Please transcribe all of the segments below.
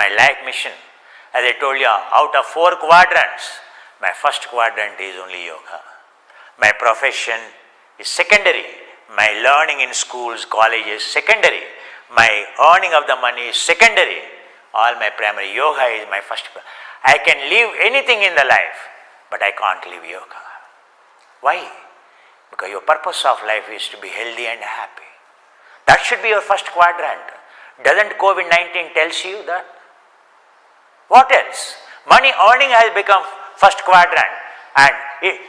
my life mission. As I told you, out of 4 quadrants, my first quadrant is only yoga. My profession is secondary. My learning in schools, colleges, secondary. My earning of the money is secondary. All my primary. Yoga is my first. I can live anything in the life, but I can't live yoga. Why? Because your purpose of life is to be healthy and happy. That should be your first quadrant. Doesn't COVID-19 tells you that? What else? Money earning has become first quadrant, and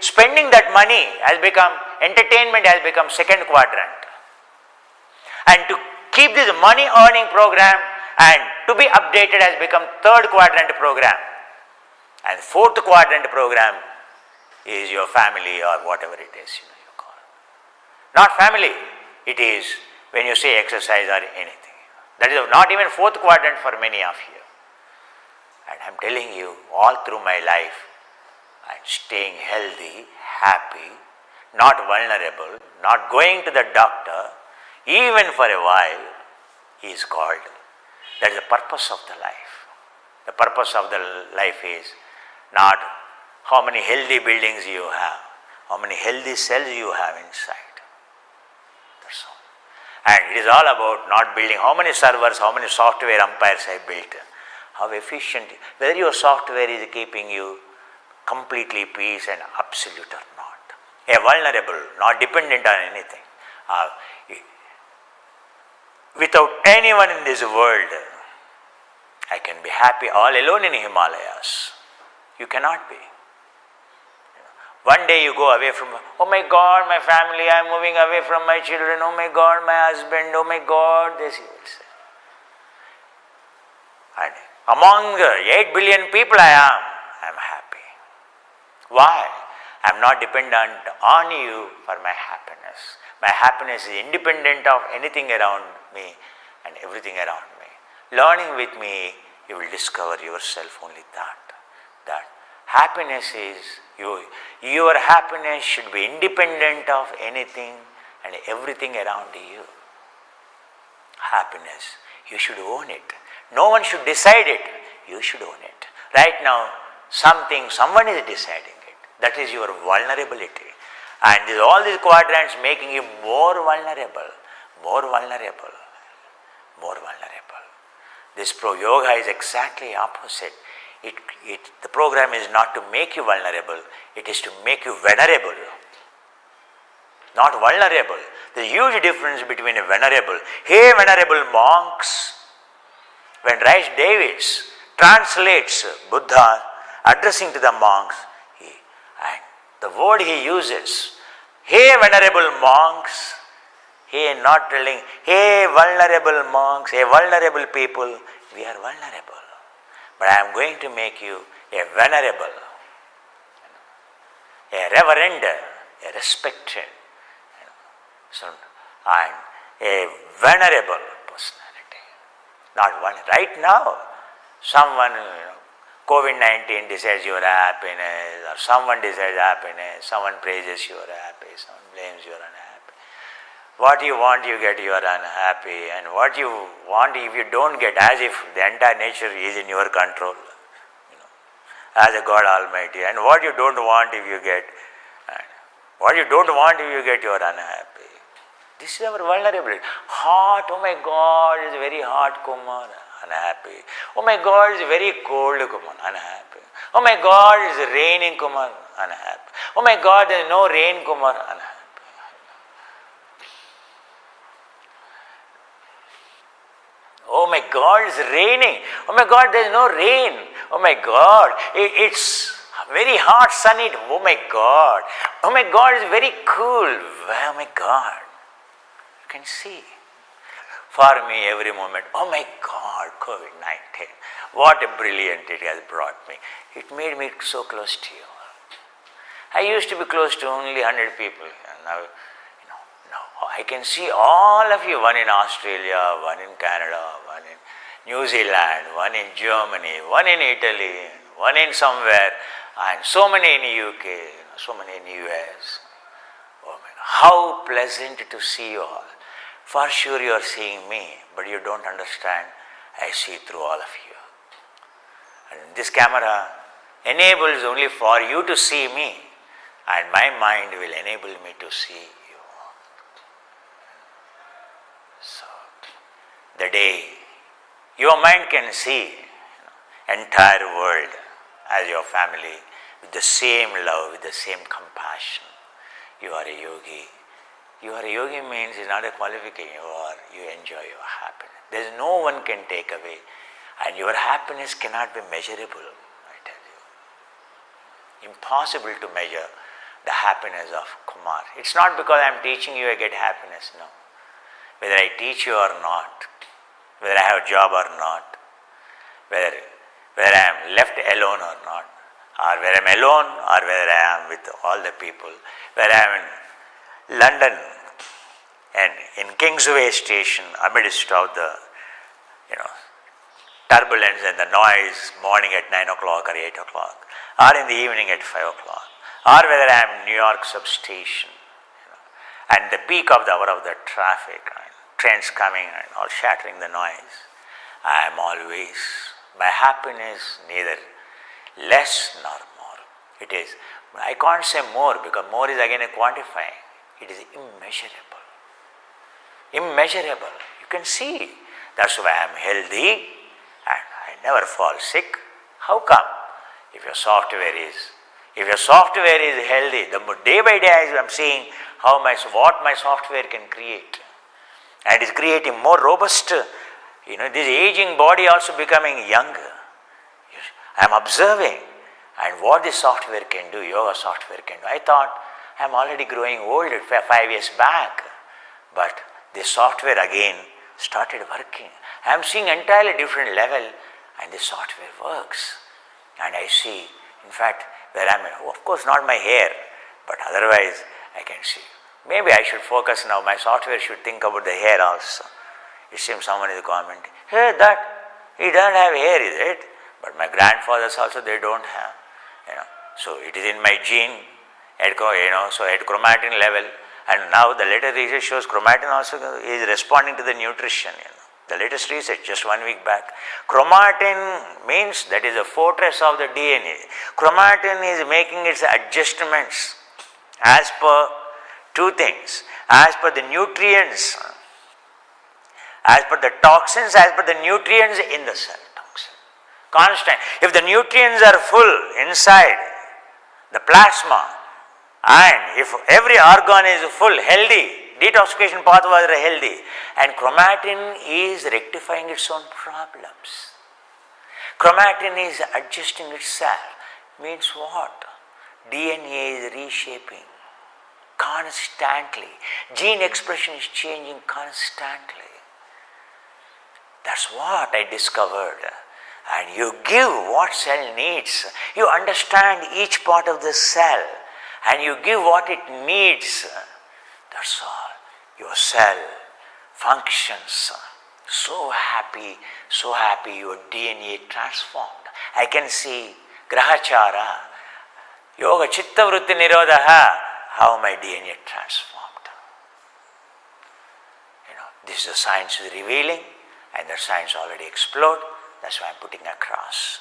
spending that money has become, entertainment has become second quadrant. And to keep this money earning program and to be updated has become third quadrant program. And fourth quadrant program is your family or whatever it is you call. Not family, it is when you say exercise or anything. That is not even fourth quadrant for many of you. And I am telling you, all through my life, I am staying healthy, happy, not vulnerable, not going to the doctor, even for a while, he is called. That is the purpose of the life. The purpose of the life is not how many healthy buildings you have, how many healthy cells you have inside. That's all. And it is all about not building how many servers, how many software umpires I built, how efficient, whether your software is keeping you completely peace and absolute or not. A vulnerable, not dependent on anything. Without anyone in this world, I can be happy all alone in Himalayas. You cannot be. One day you go away from, oh my God, my family, I am moving away from my children, oh my God, my husband, oh my God, this you will say. And among 8 billion people I am happy. Why? I am not dependent on you for my happiness. My happiness is independent of anything around me and everything around me. Learning with me, you will discover yourself only that happiness is, your happiness should be independent of anything and everything around you. Happiness, you should own it. No one should decide it, you should own it. Right now, someone is deciding it. That is your vulnerability. And all these quadrants making you more vulnerable. This yoga is exactly opposite. The program is not to make you vulnerable, it is to make you venerable. Not vulnerable. There is a huge difference between a venerable. Hey, venerable monks. When Rice Davids translates Buddha addressing to the monks, and the word he uses, hey, venerable monks, he is not telling, hey, vulnerable monks, hey, vulnerable people, we are vulnerable. But I am going to make you a venerable, a reverend, a respected, and a venerable personality. Not one. Right now, someone, COVID-19 decides your happiness, or someone decides happiness, someone praises you are happy, someone blames you are unhappy. What you want, you get, you are unhappy, and what you want, if you don't get, as if the entire nature is in your control, as a God Almighty. And what you don't want, if you get, you are unhappy. This is our vulnerability. Hot, oh my God, it's very hot, Kumar, unhappy. Oh my God, it's very cold, Kumar, unhappy. Oh my God, it's raining, Kumar, unhappy. Oh my God, there is no rain, Kumar, unhappy. Oh my God, it's raining. Oh my God, there is no rain. Oh my God, it's very hot, sunny. Oh my God. Oh my God, it's very cool. Oh my God. You can see. For me, every moment, oh my God, COVID-19. What a brilliant it has brought me. It made me so close to you. I used to be close to only 100 people. And now, I can see all of you, one in Australia, one in Canada, one in New Zealand, one in Germany, one in Italy, one in somewhere, and so many in UK, so many in US. Oh man, how pleasant to see you all. For sure you are seeing me, but you don't understand. I see through all of you. This camera enables only for you to see me, and my mind will enable me to see you. So, the day your mind can see entire world as your family with the same love, with the same compassion, you are a yogi. You are a yogi means it's not a qualification. You enjoy your happiness. There is no one can take away, and your happiness cannot be measurable. I tell you, impossible to measure the happiness of Kumar. It's not because I am teaching you I get happiness. No, whether I teach you or not, whether I have a job or not, whether I am left alone or not, or whether I am alone or whether I am with all the people, whether I am in London and in Kingsway station amidst of the turbulence and the noise morning at 9 o'clock or 8 o'clock, or in the evening at 5 o'clock, or whether I am in New York substation and the peak of the hour of the traffic, trains coming and all shattering the noise, I am always, my happiness neither less nor more. It is, I can't say more because more is again a quantifying. It is immeasurable. Immeasurable. You can see. That's why I am healthy and I never fall sick. How come? If your software is healthy, the day by day I am seeing what my software can create. And it is creating more robust, this aging body also becoming younger. I am observing and what this software can do, yoga software can do. I thought I am already growing old 5 years back, but this software again started working. I am seeing entirely different level and this software works. And I see, in fact, where I am, of course not my hair, but otherwise I can see. Maybe I should focus now, my software should think about the hair also. It seems someone is commenting, hey, he doesn't have hair, is it? But my grandfathers also, they don't have. So it is in my gene, so at chromatin level. And now the latest research shows chromatin also is responding to the nutrition. The latest research, just 1 week back. Chromatin means that is a fortress of the DNA. Chromatin is making its adjustments as per two things. As per the nutrients, as per the toxins, as per the nutrients in the cell. Constant. If the nutrients are full inside the plasma, and if every organ is full, healthy, detoxification pathways are healthy, and chromatin is rectifying its own problems. Chromatin is adjusting itself. Means what? DNA is reshaping constantly. Gene expression is changing constantly. That's what I discovered. And you give what cell needs. You understand each part of the cell and you give what it needs. That's all. Your cell functions. So happy, your DNA transformed. I can see Grahachara, Yoga Chitta Vritti Nirodha, how my DNA transformed. This is the science is revealing, and the science already explored. That's why I'm putting across.